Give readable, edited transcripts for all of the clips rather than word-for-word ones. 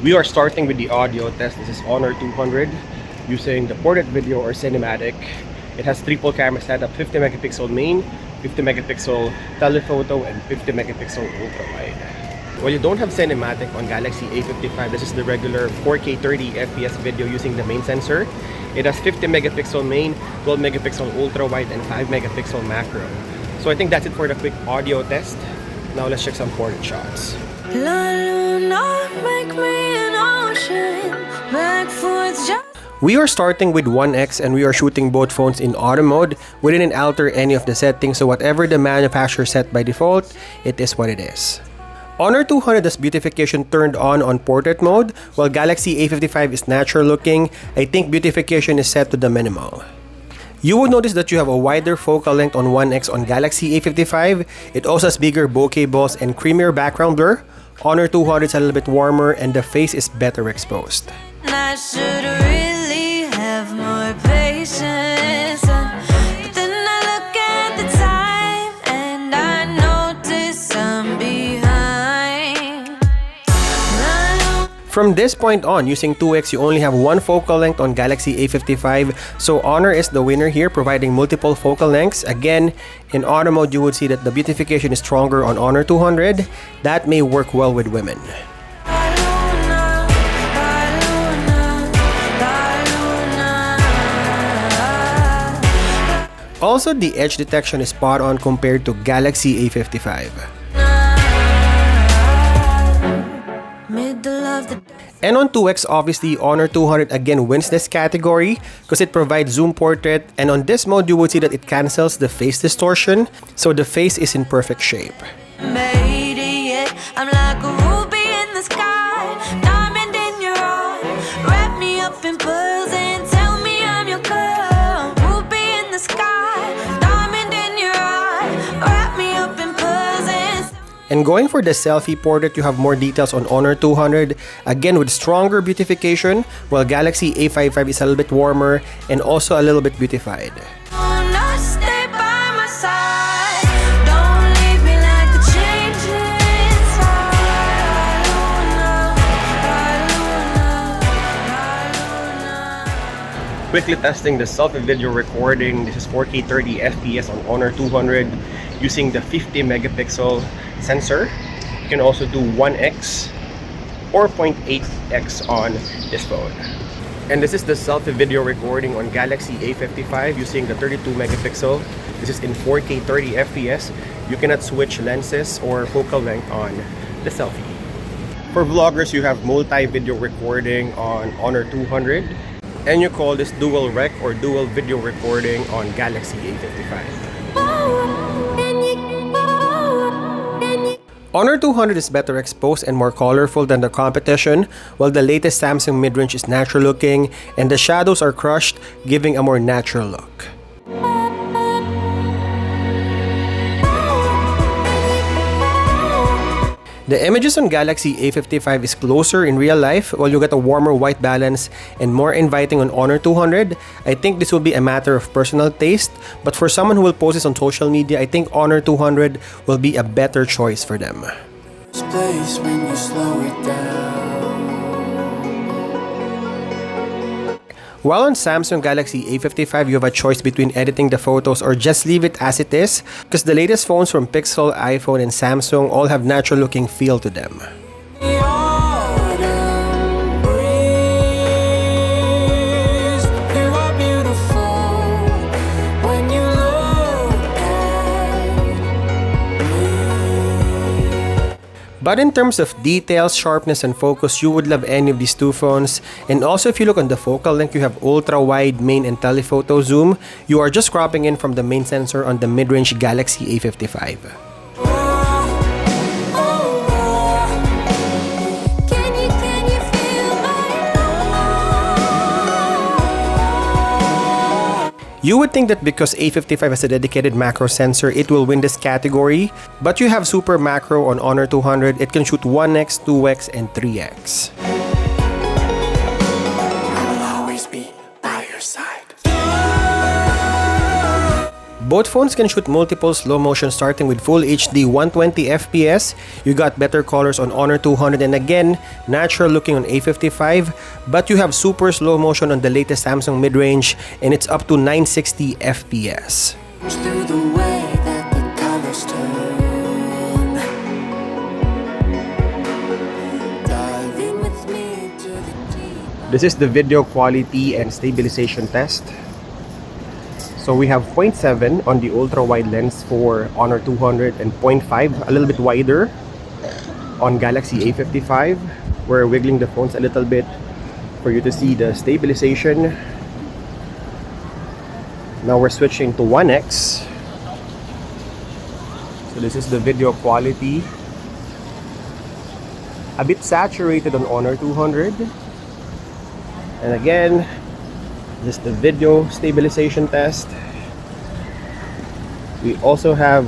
We are starting with the audio test. This is Honor 200 using the portrait video or cinematic. It has triple camera setup, 50 megapixel main, 50 megapixel telephoto, and 50 megapixel ultra wide. Well, you don't have cinematic on Galaxy A55. This is the regular 4K 30 FPS video using the main sensor. It has 50 megapixel main, 12 megapixel ultra wide, and 5 megapixel macro. So I think that's it for the quick audio test. Now let's check some portrait shots. We are starting with 1x and we are shooting both phones in auto mode. We didn't alter any of the settings, so whatever the manufacturer set by default, it is what it is. Honor 200 has beautification turned on portrait mode, while Galaxy A55 is natural looking. I think beautification is set to the minimal. You will notice that you have a wider focal length on 1x on Galaxy A55. It also has bigger bokeh balls and creamier background blur. Honor 200 is a little bit warmer and the face is better exposed. I should really have more patience, but then I look at the time and I notice I'm behind. From this point on, using 2x, you only have one focal length on Galaxy A55, so Honor is the winner here, providing multiple focal lengths. Again, in auto mode, you would see that the beautification is stronger on Honor 200. That may work well with women. Also, the edge detection is spot on compared to Galaxy A55. And on 2x, obviously, Honor 200 again wins this category because it provides zoom portrait, and on this mode, you will see that it cancels the face distortion, so the face is in perfect shape. I'm like a ruby in the sky, diamond in your eye. Wrap me up in pearls and tell me I'm your girl. Ruby in the sky, diamond in your eye. Wrap me up in pearls and going for the selfie portrait, you have more details on Honor 200, again with stronger beautification, while Galaxy A55 is a little bit warmer and also a little bit beautified. Quickly testing the selfie video recording. This is 4K 30 FPS on Honor 200 using the 50 megapixel sensor. You can also do 1x or 0.8x on this phone. And this is the selfie video recording on Galaxy A55 using the 32 megapixel. This is in 4K 30 FPS. You cannot switch lenses or focal length on the selfie. For vloggers, you have multi-video recording on Honor 200. And you call this dual rec or dual video recording on Galaxy A55. Honor 200 is better exposed and more colorful than the competition, while the latest Samsung midrange is natural looking and the shadows are crushed, giving a more natural look. The images on Galaxy A55 is closer in real life, while you get a warmer white balance and more inviting on Honor 200. I think this will be a matter of personal taste, but for someone who will post this on social media, I think Honor 200 will be a better choice for them. When you slow it down. While on Samsung Galaxy A55, you have a choice between editing the photos or just leave it as it is, because the latest phones from Pixel, iPhone, and Samsung all have natural looking feel to them. But in terms of details, sharpness, and focus, you would love any of these two phones. And also, if you look on the focal length, you have ultra-wide main and telephoto zoom. You are just cropping in from the main sensor on the mid-range Galaxy A55. You would think that because A55 has a dedicated macro sensor, it will win this category, but you have super macro on Honor 200. It can shoot 1x, 2x, and 3x. Both phones can shoot multiple slow motion starting with Full HD 120 FPS. You got better colors on Honor 200 and again, natural looking on A55, but you have super slow motion on the latest Samsung mid-range and it's up to 960 FPS. Through the way that the colors turn. Dive in with me into the deep. This is the video quality and stabilization test. So we have 0.7 on the ultra-wide lens for Honor 200 and 0.5, a little bit wider on Galaxy A55. We're wiggling the phones a little bit for you to see the stabilization. Now we're switching to 1x. So this is the video quality. A bit saturated on Honor 200. And again, this is the video stabilization test. We also have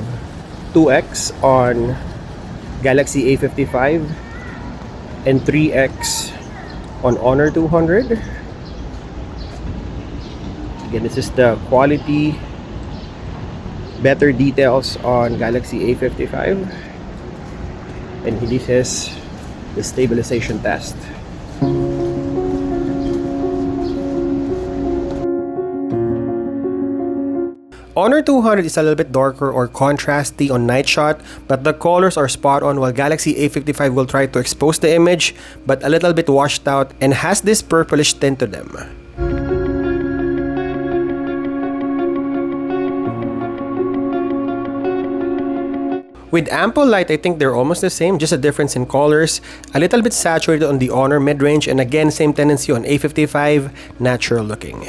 2x on Galaxy A55 and 3x on Honor 200. Again, this is the quality, better details on Galaxy A55, and this is the stabilization test. Honor 200 is a little bit darker or contrasty on night shot, but the colors are spot on, while Galaxy A55 will try to expose the image, but a little bit washed out and has this purplish tint to them. With ample light, I think they're almost the same, just a difference in colors. A little bit saturated on the Honor mid-range, and again, same tendency on A55, natural looking.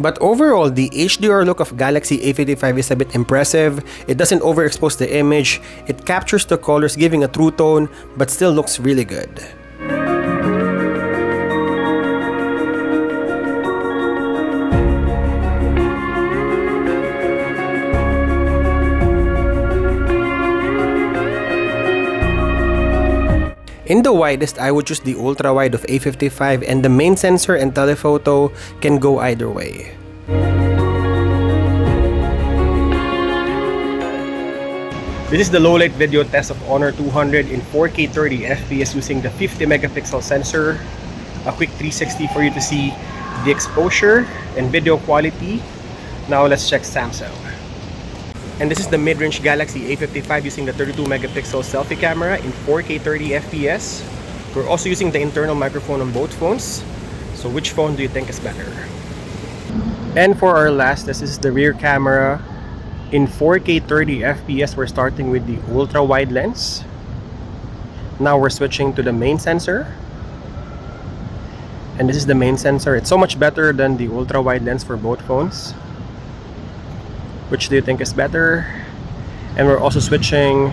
But overall, the HDR look of Galaxy A55 is a bit impressive. It doesn't overexpose the image, it captures the colors giving a true tone, but still looks really good. In the widest, I would choose the ultra wide of A55, and the main sensor and telephoto can go either way. This is the low light video test of Honor 200 in 4K 30 FPS using the 50 megapixel sensor. A quick 360 for you to see the exposure and video quality. Now let's check Samsung. And this is the mid-range Galaxy A55 using the 32 megapixel selfie camera in 4K 30 FPS. We're also using the internal microphone on both phones. So which phone do you think is better? And for our last, this is the rear camera. In 4K 30 FPS, we're starting with the ultra-wide lens. Now we're switching to the main sensor. And this is the main sensor. It's so much better than the ultra-wide lens for both phones. Which do you think is better? And we're also switching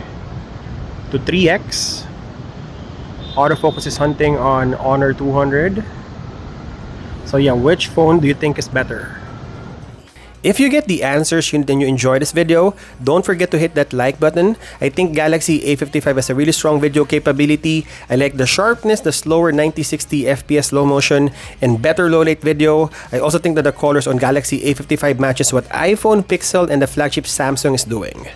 to 3x. Autofocus is hunting on Honor 200. So yeah, which phone do you think is better? If you get the answers and you enjoy this video, don't forget to hit that like button. I think Galaxy A55 has a really strong video capability. I like the sharpness, the slower 90-60 FPS slow motion, and better low light video. I also think that the colors on Galaxy A55 matches what iPhone, Pixel, and the flagship Samsung is doing.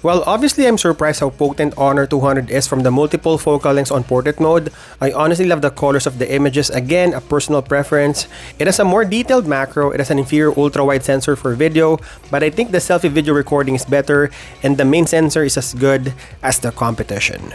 Well, obviously I'm surprised how potent Honor 200 is from the multiple focal lengths on portrait mode. I honestly love the colors of the images, again a personal preference. It has a more detailed macro, it has an inferior ultra-wide sensor for video, but I think the selfie video recording is better and the main sensor is as good as the competition.